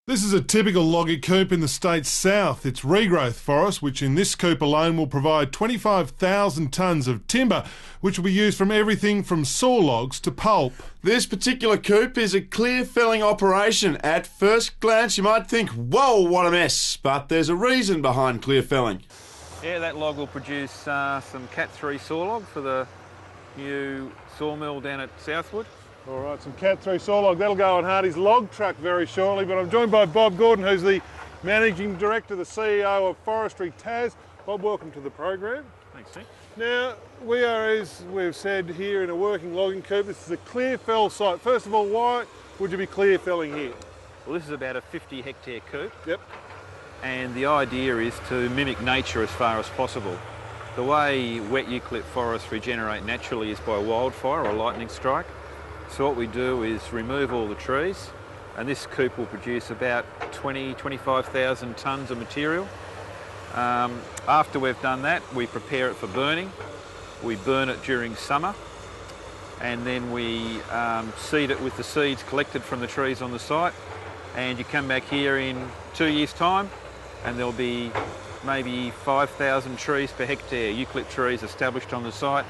This is a typical logger coop in the state's south. It's regrowth forest, which in this coop alone will provide 25,000 tonnes of timber, which will be used from everything from saw logs to pulp. This particular coop is a clear felling operation. At first glance you might think, whoa, what a mess, but there's a reason behind clear felling. Yeah, that log will produce some Cat 3 saw log for the new sawmill down at Southwood. All right, some Cat 3 saw log. That'll go on Hardy's log truck very shortly, but I'm joined by Bob Gordon, who's the Managing Director, the CEO of Forestry Tas. Bob, welcome to the program. Thanks, Nick. Now, we are, as we've said, here in a working logging coop. This is a clear fell site. First of all, why would you be clear felling here? Well, this is about a 50 hectare coop. Yep. And the idea is to mimic nature as far as possible. The way wet eucalypt forests regenerate naturally is by wildfire or lightning strike. So what we do is remove all the trees, and this coop will produce about 25,000 tonnes of material. After we've done that, we prepare it for burning. We burn it during summer, and then we seed it with the seeds collected from the trees on the site. And you come back here in 2 years' time, and there'll be maybe 5,000 trees per hectare, eucalypt trees established on the site,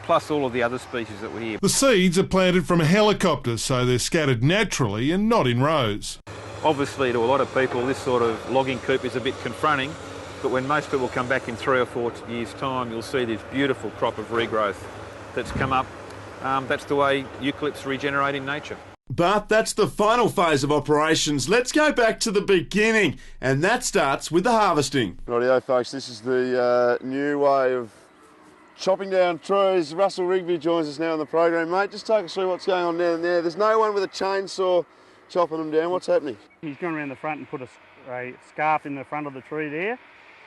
plus all of the other species that we're here. The seeds are planted from a helicopter, so they're scattered naturally and not in rows. Obviously, to a lot of people, this sort of logging coop is a bit confronting, but when most people come back in 3 or 4 years' time, you'll see this beautiful crop of regrowth that's come up. That's the way eucalypts regenerate in nature. But that's the final phase of operations. Let's go back to the beginning, and that starts with the harvesting. Rightio, folks, this is the new way of chopping down trees. Russell Rigby joins us now on the program. Mate, just take us through what's going on down there. There's no one with a chainsaw chopping them down. What's happening? He's gone around the front and put a scarf in the front of the tree there,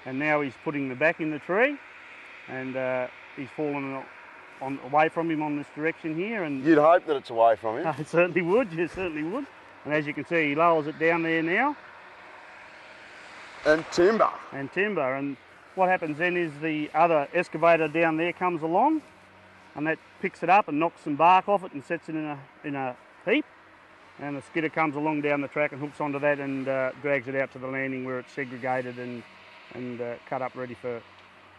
and now he's putting the back in the tree, and he's fallen away from him on this direction here. And you'd hope that it's away from him. I certainly would, you certainly would. And as you can see, he lowers it down there now. And timber. And what happens then is the other excavator down there comes along, and that picks it up and knocks some bark off it and sets it in a heap. And the skidder comes along down the track and hooks onto that and drags it out to the landing where it's segregated and cut up ready for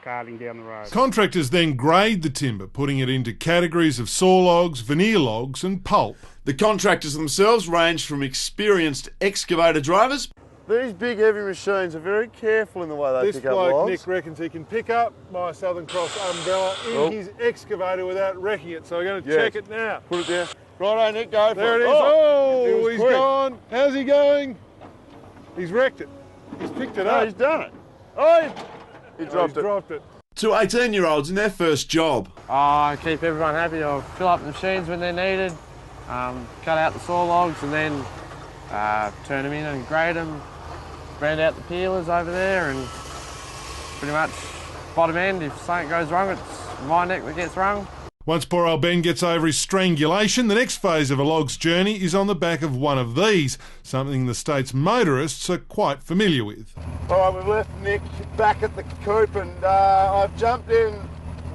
carting down the road. Contractors then grade the timber, putting it into categories of saw logs, veneer logs and pulp. The contractors themselves range from experienced excavator drivers. These big heavy machines are very careful in the way they pick up logs. This bloke, Nick, reckons he can pick up my Southern Cross umbrella in his excavator without wrecking it, so we're going to check it now. Put it down. Righto, Nick, go for it. There it is. Oh, he's gone. How's he going? He's wrecked it. He's picked it up. He's done it. Oh, he dropped it. To 18-year-olds in their first job. I keep everyone happy. I'll fill up the machines when they're needed, cut out the saw logs and then turn them in and grade them, brand out the peelers over there, and pretty much bottom end, if something goes wrong, it's my neck that gets wrung. Once poor old Ben gets over his strangulation, the next phase of a log's journey is on the back of one of these, something the state's motorists are quite familiar with. All right, we've left Nick back at the coop, and I've jumped in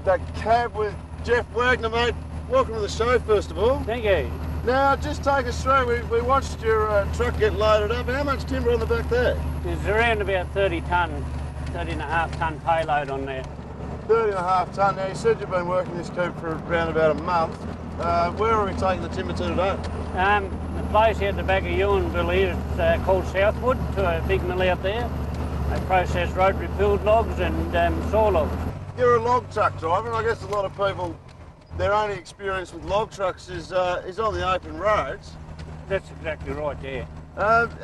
the cab with Jeff Wagner, mate. Welcome to the show, first of all. Thank you. Now, just take us through. We watched your truck get loaded up. How much timber on the back there? There's around about 30 and a half tonne payload on there. 30.5 tonne. Now, you said you've been working this coop for around about a month. Where are we taking the timber to today? The place out the back of Ewanville here is called Southwood, to a big mill out there. They process rotary filled logs and saw logs. You're a log truck driver, and I guess a lot of people, their only experience with log trucks is on the open roads. That's exactly right, yeah.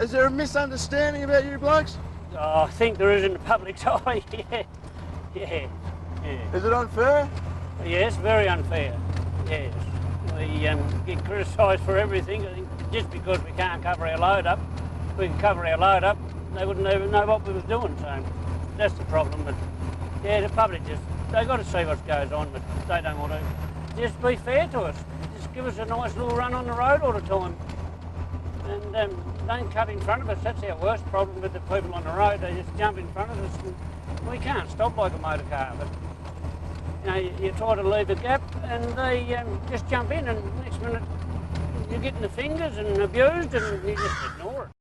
Is there a misunderstanding about you blokes? Oh, I think there is in the public's eye, yeah. Is it unfair? Yes, very unfair, yes. We get criticised for everything. I think just because we can't cover our load up, if we can cover our load up, they wouldn't even know what we was doing, so that's the problem. But yeah, the public they've got to see what goes on, but they don't want to. Just be fair to us. Just give us a nice little run on the road all the time. And don't cut in front of us. That's our worst problem with the people on the road. They just jump in front of us, and we can't stop like a motor car. But you try to leave a gap, and they just jump in, and next minute you're getting the fingers and abused, and you just ignore it.